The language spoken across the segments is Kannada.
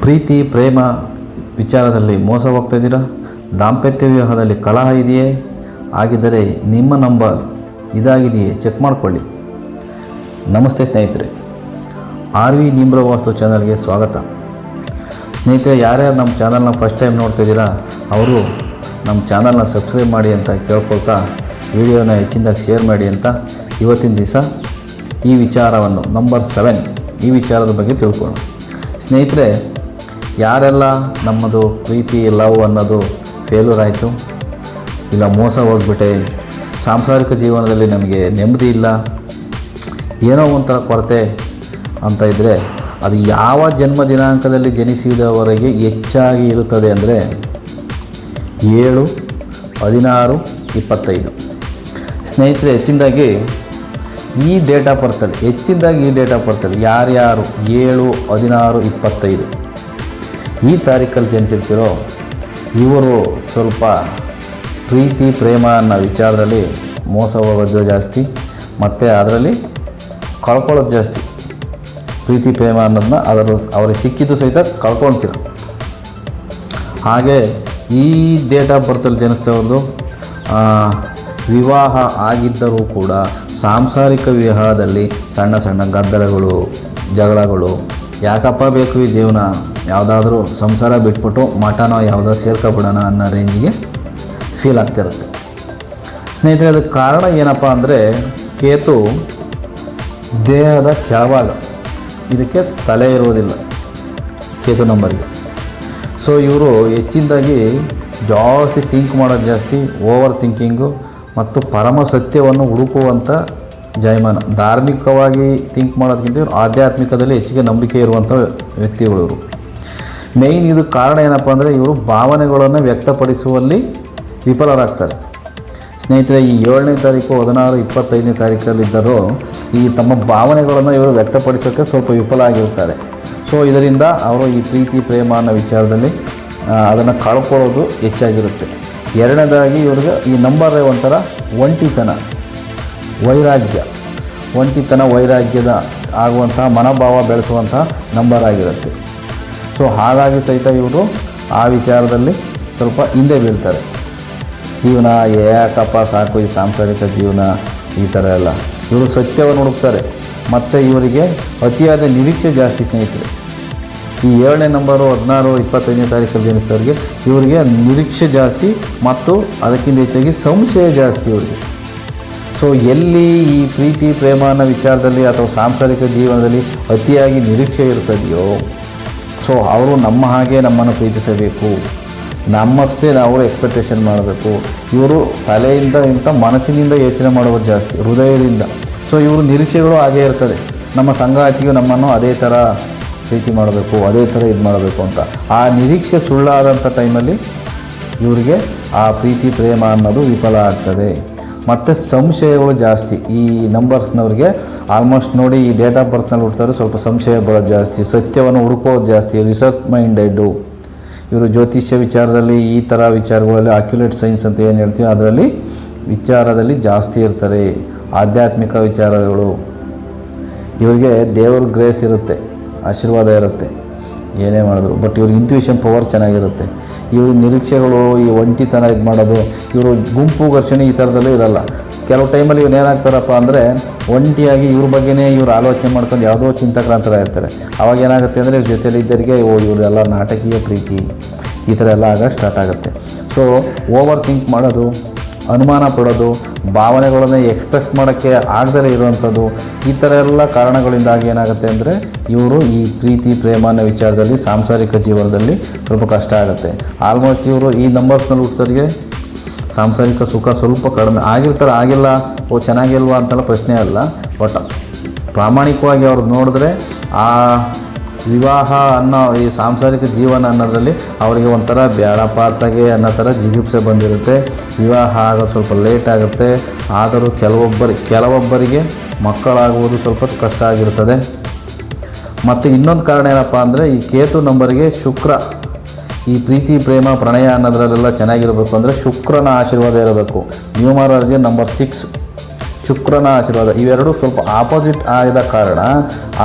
ಪ್ರೀತಿ ಪ್ರೇಮ ವಿಚಾರದಲ್ಲಿ ಮೋಸ ಹೋಗ್ತಾಯಿದ್ದೀರಾ? ದಾಂಪತ್ಯ ವಿವಾಹದಲ್ಲಿ ಕಲಹ ಇದೆಯೇ? ಆಗಿದ್ದರೆ ನಿಮ್ಮ ನಂಬರ್ ಇದಾಗಿದೆಯೇ? ಚೆಕ್ ಮಾಡಿಕೊಳ್ಳಿ. ನಮಸ್ತೆ ಸ್ನೇಹಿತರೆ, RV ನಿಂಬ್ರ ವಾಸ್ತು ಚಾನಲ್ಗೆ ಸ್ವಾಗತ. ಸ್ನೇಹಿತರೆ, ಯಾರ್ಯಾರು ನಮ್ಮ ಚಾನಲ್ನ ಫಸ್ಟ್ ಟೈಮ್ ನೋಡ್ತಾಯಿದ್ದೀರಾ ಅವರು ನಮ್ಮ ಚಾನಲ್ನ ಸಬ್ಸ್ಕ್ರೈಬ್ ಮಾಡಿ ಅಂತ ಕೇಳ್ಕೊಳ್ತಾ ವಿಡಿಯೋನ ಹೆಚ್ಚಿನದಾಗಿ ಶೇರ್ ಮಾಡಿ ಅಂತ ಇವತ್ತಿನ ದಿವಸ ಈ ವಿಚಾರವನ್ನು ನಂಬರ್ 7 ಈ ವಿಚಾರದ ಬಗ್ಗೆ ತಿಳ್ಕೊಳ್ಳೋಣ. ಸ್ನೇಹಿತರೆ, ಯಾರೆಲ್ಲ ನಮ್ಮದು ಪ್ರೀತಿ ಲವ್ ಅನ್ನೋದು ಫೇಲ್ಯೂರ್ ಆಯಿತು, ಇಲ್ಲ ಮೋಸ ಹೋಗ್ಬಿಟ್ಟೆ, ಸಾಂಸಾರಿಕ ಜೀವನದಲ್ಲಿ ನಮಗೆ ನೆಮ್ಮದಿ ಇಲ್ಲ, ಏನೋ ಒಂಥರ ಕೊರತೆ ಅಂತ ಇದ್ದರೆ ಅದು ಯಾವ ಜನ್ಮ ದಿನಾಂಕದಲ್ಲಿ ಜನಿಸಿದವರೆಗೆ ಹೆಚ್ಚಾಗಿ ಇರುತ್ತದೆ ಅಂದರೆ 7, 16, 25. ಸ್ನೇಹಿತರೆ, ಹೆಚ್ಚಿನದಾಗಿ ಈ ಡೇಟ್ ಆಫ್ ಬರ್ತಲ್ಲಿ ಯಾರ್ಯಾರು 7, 16, 25 ಈ ತಾರೀಖಲ್ಲಿ ಜನಿಸಿರ್ತೀರೋ ಇವರು ಸ್ವಲ್ಪ ಪ್ರೀತಿ ಪ್ರೇಮ ಅನ್ನೋ ವಿಚಾರದಲ್ಲಿ ಮೋಸ ಹೋಗೋದು ಜಾಸ್ತಿ, ಮತ್ತು ಅದರಲ್ಲಿ ಕಳ್ಕೊಳ್ಳೋದು ಜಾಸ್ತಿ. ಪ್ರೀತಿ ಪ್ರೇಮ ಅನ್ನೋದನ್ನ ಅವ್ರಿಗೆ ಸಿಕ್ಕಿದ್ದು ಸಹಿತ ಕಳ್ಕೊಳ್ತೀರ. ಹಾಗೆ ಈ ಡೇಟ್ ಆಫ್ ಬರ್ತಲ್ಲಿ ಜನಿಸಿದವ್ರದ್ದು ವಿವಾಹ ಆಗಿದ್ದರೂ ಕೂಡ ಸಾಂಸಾರಿಕ ವಿವಾಹದಲ್ಲಿ ಸಣ್ಣ ಸಣ್ಣ ಗದ್ದಲಗಳು, ಜಗಳಗಳು, ಯಾಕಪ್ಪ ಬೇಕು ಈ ಜೀವನ, ಯಾವುದಾದ್ರೂ ಸಂಸಾರ ಬಿಟ್ಬಿಟ್ಟು ಮಠನೋ ಯಾವುದಾದ್ರು ಸೇರ್ಕೊಬಿಡೋಣ ಅನ್ನೋ ರೇಂಜಿಗೆ ಫೀಲ್ ಆಗ್ತಿರುತ್ತೆ. ಸ್ನೇಹಿತರೆ, ಅದಕ್ಕೆ ಕಾರಣ ಏನಪ್ಪ ಅಂದರೆ ಕೇತು ದೇಹದ ಕೆಳಭಾಗ, ಇದಕ್ಕೆ ತಲೆ ಇರೋದಿಲ್ಲ ಕೇತು ನಂಬರ್ಗೆ. ಸೊ ಇವರು ಹೆಚ್ಚಿನದಾಗಿ ಜಾಸ್ತಿ ಥಿಂಕ್ ಮಾಡೋದು ಜಾಸ್ತಿ, ಓವರ್ ಥಿಂಕಿಂಗು ಮತ್ತು ಪರಮ ಸತ್ಯವನ್ನು ಹುಡುಕುವಂಥ ಜಾಯಮಾನ. ಧಾರ್ಮಿಕವಾಗಿ ಥಿಂಕ್ ಮಾಡೋದಕ್ಕಿಂತ ಇವರು ಆಧ್ಯಾತ್ಮಿಕದಲ್ಲಿ ಹೆಚ್ಚಿಗೆ ನಂಬಿಕೆ ಇರುವಂಥ ವ್ಯಕ್ತಿಗಳು ಇವರು. ಮೇಯ್ನ್ ಇದು ಕಾರಣ ಏನಪ್ಪ ಅಂದರೆ ಇವರು ಭಾವನೆಗಳನ್ನು ವ್ಯಕ್ತಪಡಿಸುವಲ್ಲಿ ವಿಫಲರಾಗ್ತಾರೆ. ಸ್ನೇಹಿತರೆ, ಈ 7ನೇ ತಾರೀಕು, 16, 25ನೇ ತಾರೀಕಲ್ಲಿದ್ದರೂ ಈ ತಮ್ಮ ಭಾವನೆಗಳನ್ನು ಇವರು ವ್ಯಕ್ತಪಡಿಸೋಕ್ಕೆ ಸ್ವಲ್ಪ ವಿಫಲ ಆಗಿರ್ತಾರೆ. ಸೊ ಇದರಿಂದ ಅವರು ಈ ಪ್ರೀತಿ ಪ್ರೇಮ ಅನ್ನೋ ವಿಚಾರದಲ್ಲಿ ಅದನ್ನು ಕಳ್ಕೊಳ್ಳೋದು ಹೆಚ್ಚಾಗಿರುತ್ತೆ. ಎರಡನೇದಾಗಿ ಇವ್ರಿಗೆ ಈ ನಂಬರೇ ಒಂಥರ ಒಂಟಿತನ, ವೈರಾಗ್ಯದ ಆಗುವಂತಹ ಮನೋಭಾವ ಬೆಳೆಸುವಂತಹ ನಂಬರ್ ಆಗಿರುತ್ತೆ. ಸೊ ಹಾಗಾಗಿ ಸಹಿತ ಇವರು ಆ ವಿಚಾರದಲ್ಲಿ ಸ್ವಲ್ಪ ಹಿಂದೆ ಬೀಳ್ತಾರೆ. ಜೀವನ ಯಾಕಪ್ಪ ಸಾಕು ಈ ಸಾಂಸಾರಿಕ ಜೀವನ ಈ ಥರ ಎಲ್ಲ. ಇವರು ಸತ್ಯವನ್ನು ಹುಡುಕ್ತಾರೆ ಮತ್ತು ಇವರಿಗೆ ಅತಿಯಾದ ನಿರೀಕ್ಷೆ ಜಾಸ್ತಿ. ಸ್ನೇಹಿತರೆ, ಈ 7ನೇ ನಂಬರು, 16, 25ನೇ ತಾರೀಕಲ್ಲಿ ಜನಿಸಿದವ್ರಿಗೆ ಇವರಿಗೆ ನಿರೀಕ್ಷೆ ಜಾಸ್ತಿ ಮತ್ತು ಅದಕ್ಕಿಂತ ಹೆಚ್ಚಾಗಿ ಸಂಶಯ ಜಾಸ್ತಿ ಇವರಿಗೆ. ಸೊ ಎಲ್ಲಿ ಈ ಪ್ರೀತಿ ಪ್ರೇಮ ಅನ್ನೋ ವಿಚಾರದಲ್ಲಿ ಅಥವಾ ಸಾಂಸಾರಿಕ ಜೀವನದಲ್ಲಿ ಅತಿಯಾಗಿ ನಿರೀಕ್ಷೆ ಇರ್ತದೆಯೋ, ಸೊ ಅವರು ನಮ್ಮ ಹಾಗೆ ನಮ್ಮನ್ನು ಪ್ರೀತಿಸಬೇಕು, ನಮ್ಮಷ್ಟೇ ನಾವು ಎಕ್ಸ್ಪೆಕ್ಟೇಷನ್ ಮಾಡಬೇಕು. ಇವರು ತಲೆಯಿಂದ ಮನಸ್ಸಿನಿಂದ ಯೋಚನೆ ಮಾಡೋದು ಜಾಸ್ತಿ, ಹೃದಯದಿಂದ. ಸೊ ಇವರು ನಿರೀಕ್ಷೆಗಳು ಹಾಗೇ ಇರ್ತದೆ, ನಮ್ಮ ಸಂಗಾತಿಯು ನಮ್ಮನ್ನು ಅದೇ ಥರ ಪ್ರೀತಿ ಮಾಡಬೇಕು, ಅದೇ ಥರ ಇದು ಮಾಡಬೇಕು ಅಂತ. ಆ ನಿರೀಕ್ಷೆ ಸುಳ್ಳಾದಂಥ ಟೈಮಲ್ಲಿ ಇವರಿಗೆ ಆ ಪ್ರೀತಿ ಪ್ರೇಮ ಅನ್ನೋದು ವಿಫಲ ಆಗ್ತದೆ. ಮತ್ತು ಸಂಶಯಗಳು ಜಾಸ್ತಿ ಈ ನಂಬರ್ಸ್ನವ್ರಿಗೆ. ಆಲ್ಮೋಸ್ಟ್ ನೋಡಿ, ಈ ಡೇಟ್ ಆಫ್ ಬರ್ತ್ನಲ್ಲಿ ಹುಡ್ತಾರೆ, ಸ್ವಲ್ಪ ಸಂಶಯ ಬರೋದು ಜಾಸ್ತಿ, ಸತ್ಯವನ್ನು ಹುಡುಕೋದು ಜಾಸ್ತಿ, ರಿಸರ್ಚ್ ಮೈಂಡೆಡ್ಡು. ಇವರು ಜ್ಯೋತಿಷ್ಯ ವಿಚಾರದಲ್ಲಿ, ಈ ಥರ ವಿಚಾರಗಳಲ್ಲಿ, ಆಕ್ಯುಲೇಟ್ ಸೈನ್ಸ್ ಅಂತ ಏನು ಹೇಳ್ತೀವಿ ಅದರಲ್ಲಿ ವಿಚಾರದಲ್ಲಿ ಜಾಸ್ತಿ ಇರ್ತಾರೆ. ಆಧ್ಯಾತ್ಮಿಕ ವಿಚಾರಗಳು, ಇವರಿಗೆ ದೇವ್ರ ಗ್ರೇಸ್ ಇರುತ್ತೆ, ಆಶೀರ್ವಾದ ಇರುತ್ತೆ ಏನೇ ಮಾಡಿದ್ರು. ಬಟ್ ಇವ್ರಿಗೆ ಇಂಟ್ಯೂಷನ್ ಪವರ್ ಚೆನ್ನಾಗಿರುತ್ತೆ. ಇವ್ರ ನಿರೀಕ್ಷೆಗಳು, ಈ ಒಂಟಿತನ ಇದು ಮಾಡೋದು, ಇವರು ಗುಂಪು ಘರ್ಷಣೆ ಈ ಥರದಲ್ಲೂ ಇರಲ್ಲ. ಕೆಲವು ಟೈಮಲ್ಲಿ ಇವ್ರು ಏನಾಗ್ತಾರಪ್ಪ ಅಂದರೆ ಒಂಟಿಯಾಗಿ ಇವ್ರ ಬಗ್ಗೆನೇ ಇವ್ರು ಆಲೋಚನೆ ಮಾಡ್ಕೊಂಡು ಯಾವುದೋ ಚಿಂತಕರಾಂತರ ಇರ್ತಾರೆ. ಅವಾಗ ಏನಾಗುತ್ತೆ ಅಂದರೆ ಇವ್ರ ಜೊತೆಲಿ ಇದ್ದರಿಗೆ ಇವರೆಲ್ಲ ನಾಟಕೀಯ ಪ್ರೀತಿ ಈ ಥರ ಎಲ್ಲ ಆಗ ಸ್ಟಾರ್ಟ್ ಆಗುತ್ತೆ. ಸೊ ಓವರ್ ಥಿಂಕ್ ಮಾಡೋದು, ಅನುಮಾನ ಪಡೋದು, ಭಾವನೆಗಳನ್ನು ಎಕ್ಸ್ಪ್ರೆಸ್ ಮಾಡೋಕ್ಕೆ ಆಗದಲ್ಲೇ ಇರುವಂಥದ್ದು, ಈ ಥರ ಎಲ್ಲ ಕಾರಣಗಳಿಂದಾಗಿ ಏನಾಗುತ್ತೆ ಅಂದರೆ ಇವರು ಈ ಪ್ರೀತಿ ಪ್ರೇಮ ಅನ್ನೋ ವಿಚಾರದಲ್ಲಿ ಸಾಂಸಾರಿಕ ಜೀವನದಲ್ಲಿ ಸ್ವಲ್ಪ ಕಷ್ಟ ಆಗುತ್ತೆ. ಆಲ್ಮೋಸ್ಟ್ ಇವರು ಈ ನಂಬರ್ಸ್ನಲ್ಲಿ ಹುಟ್ಟೋರಿಗೆ ಸಾಂಸಾರಿಕ ಸುಖ ಸ್ವಲ್ಪ ಕಡಿಮೆ ಆಗಿರ್ತಾರೆ. ಆಗಿಲ್ಲ, ಚೆನ್ನಾಗಿಲ್ವಾ ಅಂತೆಲ್ಲ ಪ್ರಶ್ನೆ ಅಲ್ಲ. ಬಟ್ ಪ್ರಾಮಾಣಿಕವಾಗಿ ಅವ್ರು ನೋಡಿದ್ರೆ ಆ ವಿವಾಹ ಅನ್ನೋ ಈ ಸಾಂಸಾರಿಕ ಜೀವನ ಅನ್ನೋದ್ರಲ್ಲಿ ಅವರಿಗೆ ಒಂಥರ ಬೇಡಪಾತಾಗೆ ಅನ್ನೋ ಥರ ಜಿಗುಪ್ಸೆ ಬಂದಿರುತ್ತೆ. ವಿವಾಹ ಆಗೋದು ಸ್ವಲ್ಪ ಲೇಟ್ ಆಗುತ್ತೆ. ಆದರೂ ಕೆಲವೊಬ್ಬರಿಗೆ ಮಕ್ಕಳಾಗುವುದು ಸ್ವಲ್ಪ ಕಷ್ಟ ಆಗಿರ್ತದೆ. ಮತ್ತು ಇನ್ನೊಂದು ಕಾರಣ ಏನಪ್ಪ ಅಂದರೆ ಈ ಕೇತು ನಂಬರಿಗೆ ಶುಕ್ರ, ಈ ಪ್ರೀತಿ ಪ್ರೇಮ ಪ್ರಣಯ ಅನ್ನೋದ್ರಲ್ಲೆಲ್ಲ ಚೆನ್ನಾಗಿರಬೇಕು ಅಂದರೆ ಶುಕ್ರನ ಆಶೀರ್ವಾದ ಇರಬೇಕು. ನ್ಯೂಮರಾಲಜಿ ನಂಬರ್ 6 ಶುಕ್ರನ ಆಶೀರ್ವಾದ. ಇವೆರಡು ಸ್ವಲ್ಪ ಆಪೋಸಿಟ್ ಆದ ಕಾರಣ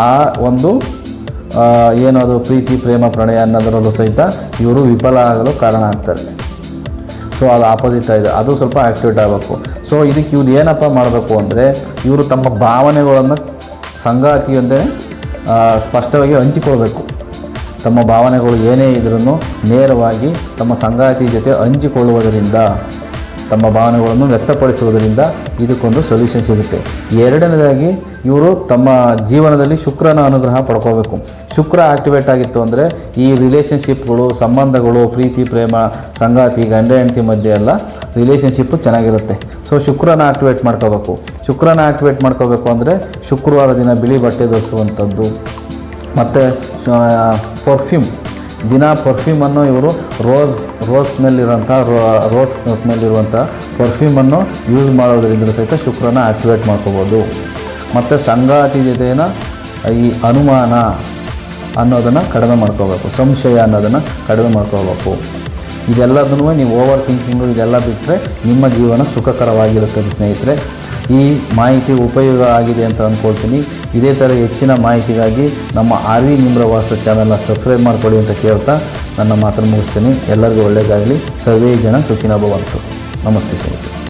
ಆ ಒಂದು ಏನದು ಪ್ರೀತಿ ಪ್ರೇಮ ಪ್ರಣಯ ಅನ್ನೋದರಲ್ಲೂ ಸಹಿತ ಇವರು ವಿಫಲ ಆಗಲು ಕಾರಣ ಆಗ್ತಾರೆ. ಸೊ ಅದು ಆಪೋಸಿಟ್ ಇದೆ, ಅದು ಸ್ವಲ್ಪ ಆ್ಯಕ್ಟಿವೇಟ್ ಆಗಬೇಕು. ಸೊ ಇದಕ್ಕೆ ಇವ್ರು ಏನಪ್ಪ ಮಾಡಬೇಕು ಅಂದರೆ, ಇವರು ತಮ್ಮ ಭಾವನೆಗಳನ್ನು ಸಂಗಾತಿಯೊಂದೇ ಸ್ಪಷ್ಟವಾಗಿ ಹಂಚಿಕೊಳ್ಬೇಕು. ತಮ್ಮ ಭಾವನೆಗಳು ಏನೇ ಇದ್ರೂ ನೇರವಾಗಿ ತಮ್ಮ ಸಂಗಾತಿ ಜೊತೆ ಹಂಚಿಕೊಳ್ಳುವುದರಿಂದ, ತಮ್ಮ ಭಾವನೆಗಳನ್ನು ವ್ಯಕ್ತಪಡಿಸುವುದರಿಂದ ಇದಕ್ಕೊಂದು ಸೊಲ್ಯೂಷನ್ ಸಿಗುತ್ತೆ. ಎರಡನೇದಾಗಿ ಇವರು ತಮ್ಮ ಜೀವನದಲ್ಲಿ ಶುಕ್ರನ ಅನುಗ್ರಹ ಪಡ್ಕೋಬೇಕು. ಶುಕ್ರ ಆ್ಯಕ್ಟಿವೇಟ್ ಆಗಿತ್ತು ಅಂದರೆ ಈ ರಿಲೇಷನ್ಶಿಪ್ಗಳು, ಸಂಬಂಧಗಳು, ಪ್ರೀತಿ ಪ್ರೇಮ, ಸಂಗಾತಿ, ಗಂಡ ಹೆಂಡತಿ ಮಧ್ಯೆ ಎಲ್ಲ ರಿಲೇಷನ್ಶಿಪ್ಪು ಚೆನ್ನಾಗಿರುತ್ತೆ. ಸೊ ಶುಕ್ರನ ಆ್ಯಕ್ಟಿವೇಟ್ ಮಾಡ್ಕೋಬೇಕು. ಶುಕ್ರನ ಆ್ಯಕ್ಟಿವೇಟ್ ಮಾಡ್ಕೋಬೇಕು ಅಂದರೆ ಶುಕ್ರವಾರ ದಿನ ಬಿಳಿ ಬಟ್ಟೆ ಧರಿಸುವಂಥದ್ದು, ಮತ್ತು ಪರ್ಫ್ಯೂಮ್, ದಿನ ಪರ್ಫ್ಯೂಮನ್ನು ಇವರು ರೋಸ್ ಸ್ಮೆಲ್ಲಿರೋಂಥ ಪರ್ಫ್ಯೂಮನ್ನು ಯೂಸ್ ಮಾಡೋದರಿಂದ ಸಹಿತ ಶುಕ್ರನ ಆ್ಯಕ್ಟಿವೇಟ್ ಮಾಡ್ಕೋಬೋದು. ಮತ್ತು ಸಂಗಾತಿ ಜೊತೆನ ಈ ಅನುಮಾನ ಅನ್ನೋದನ್ನು ಕಡಿಮೆ ಮಾಡ್ಕೋಬೇಕು, ಸಂಶಯ ಅನ್ನೋದನ್ನು ಕಡಿಮೆ ಮಾಡ್ಕೋಬೇಕು. ಇದೆಲ್ಲದನ್ನೂ ನೀವು ಓವರ್ ಥಿಂಕಿಂಗು ಇದೆಲ್ಲ ಬಿಟ್ಟರೆ ನಿಮ್ಮ ಜೀವನ ಸುಖಕರವಾಗಿರುತ್ತದೆ ಸ್ನೇಹಿತರೆ. ಈ ಮಾಹಿತಿ ಉಪಯೋಗ ಆಗಿದೆ ಅಂತ ಅಂದ್ಕೊಳ್ತೀನಿ. ಇದೇ ಥರ ಹೆಚ್ಚಿನ ಮಾಹಿತಿಗಾಗಿ ನಮ್ಮ RV ನಿಮ್ರ ವಾಸ್ತು ಚಾನಲ್ನ ಸಬ್ಸ್ಕ್ರೈಬ್ ಮಾಡಿಕೊಡಿ ಅಂತ ಕೇಳ್ತಾ ನನ್ನ ಮಾತನ್ನು ಮುಗಿಸ್ತೀನಿ. ಎಲ್ಲರಿಗೂ ಒಳ್ಳೆಯದಾಗಲಿ. ಸರ್ವೇ ಜನ ಸುಖಿನೋ ಭವಂತು. ನಮಸ್ತೆ ಸ್ನೇಹಿತರೆ.